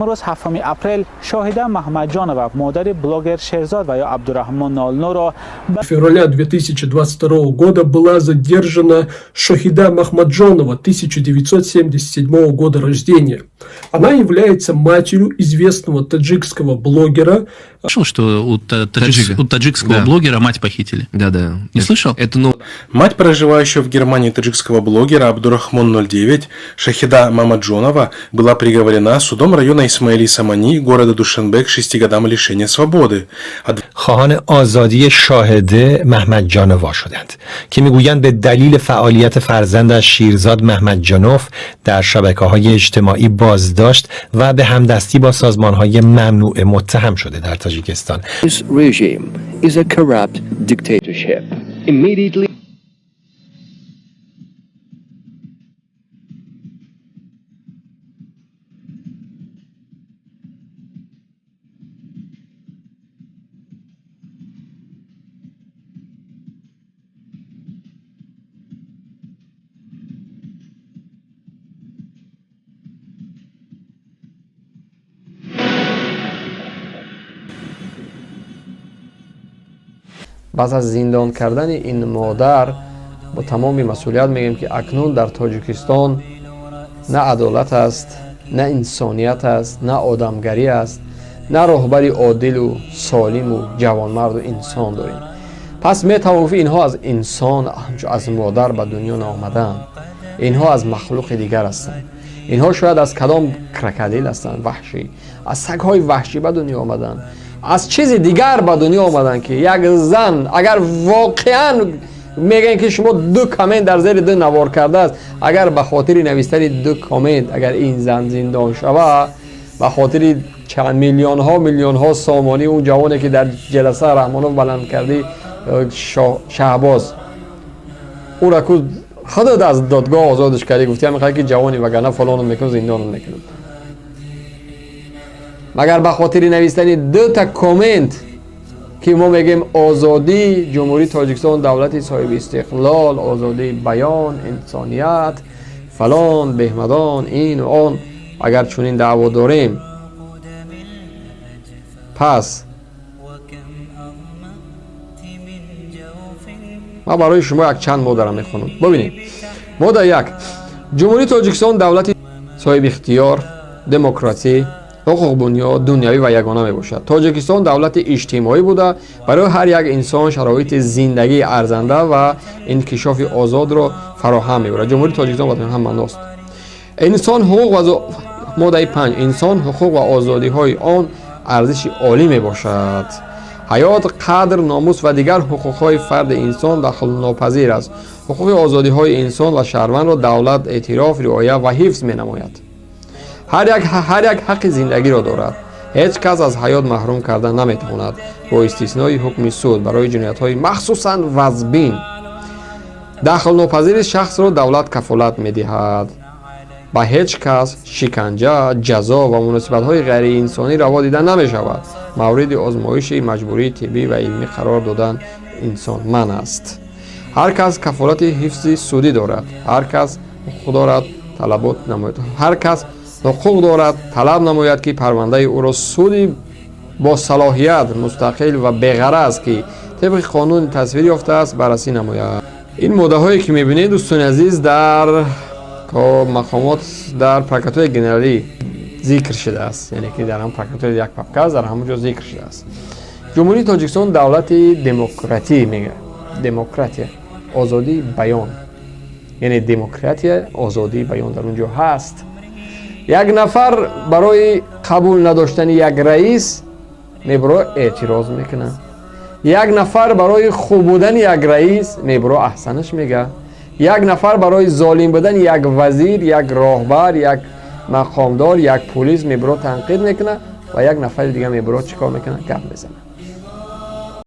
امروز 7 اپریل شاهده محمد جانова مادر بلوگر شهرزاد و یا عبدالرحمن نالنو را В феврале 2022 года была задержана Шохида Махмаджонова, 1977 года рождения. Она является матерью известного таджикского блогера. Слышал, что у таджикского блогера мать похитили? Да. Не слышал? Мать проживающего в Германии таджикского блогера Абдурахмон 09 Шахида Мамаджонова была приговорена судом района Исмаили Самани города Душанбе к 6 годам лишения свободы. خواهان آزادی شاهده محمد جانوا شدند که میگویند به دلیل فعالیت فرزندش شیرزاد محمد جانوف در شبکه‌های اجتماعی بازداشت و به همدستی با سازمان‌های ممنوعه متهم شده در تاجیکستان. This regime is a corrupt dictatorship. Immediately بعد از زندان کردن این مادر با تمام مسئولیت میگیم که اکنون در تاجیکستان نه عدالت است، نه انسانیت است، نه آدمگری است، نه رهبری عادل و سالم و جوانمرد و انسان داریم. پس میتوافی اینها از انسان، از مادر به دنیا نآمدن، اینها از مخلوق دیگر هستند. اینها شاید از کدام کرکدیل هستند، وحشی، از سگ‌های وحشی به دنیا آمدن، از چیز دیگر به دنیا آمدن که یک زن اگر واقعا میگن که شما 2 کامنت در زیر 2 نوار کرده است، اگر به خاطر نوشتن 2 کامنت اگر این زن زندان شود، به خاطر چند میلیون ها سامانی اون جوانی که در جلسه رحمانوف بلند کردی شهباز او را که خودت از دادگاه آزادش کردی، گفتی میخوای که جوانی وگرنه فلانو میکنه زندان میکنه. مگر به خاطر نوشتن 2 تا کامنت که ما میگیم آزادی جمهوری تاجیکستان دولتی صاحب استقلال، آزادی بیان، انسانیت، فلان بهمدان، این و آن، اگر چنین دعوا داریم، پس ما برای شما یک چند ماده را میخونم. ببینید، ماده 1: جمهوری تاجیکستان دولتی صاحب اختیار، دموکراسی، حقوق بنیاد، دنیوی و یگانه می باشد. تاجیکستان دولت اجتماعی بوده، برای هر یک انسان شرایط زندگی ارزنده و انکشاف آزاد را فراهم می کند. جمهوری تاجیکستان با هم معناست. انسان حقوق و ماده 5: انسان حقوق و آزادی های آن ارزش عالی می باشد. حیات، قدر، ناموس و دیگر حقوق های فرد انسان دخل ناپذیر است. حقوق آزادی های انسان و شهروند را دولت اعتراف، رعایت و حفظ می نماید. هر یک حق زندگی را دارد. هیچ کس از حیات محروم کردن نمیتواند با استثنای حکم سود برای جنایت‌های مخصوصاً وزبین. دخل ناپذیر شخص را دولت کفالت می‌دهد. با هیچ کس شکنجه، جزا و مناسبت‌های غیر انسانی روا دیده نمی‌شود. مورد آزمایش مجبوری طبی و علمی قرار دادن انسان من است. هر کس کفالت حفظ سودی دارد. هر کس حقوق دارد طلبات نماید. هر کس حقوق دارد طلب نماید که پرونده او را سودی با صلاحیت، مستقل و بی‌غرض که طبق قانون تصویر یافته است بررسی نماید. این ماده هایی که میبینید دوستان عزیز در مقامات در پاکت‌های جنرالی ذکر شده است، یعنی که در هم پاکت‌های یک پاکت در همونجا ذکر شده است. جمهوری تاجیکستان دولت دموکراتی میگه، دموکراتی، آزادی بیان، یعنی دموکراتی، آزادی بیان در اونجا هست. یک نفر برای قبول نداشتن یک رئیس میبره اعتراض میکنه. یک نفر برای خوب بودن یک رئیس میبره احسنش میگه. یک نفر برای ظالم بودن یک وزیر، یک راهبر، یک مقامدار، یک پلیس میبره تنقید میکنه و یک نفر دیگه میبره چیکار میکنه؟ گپ میزنه.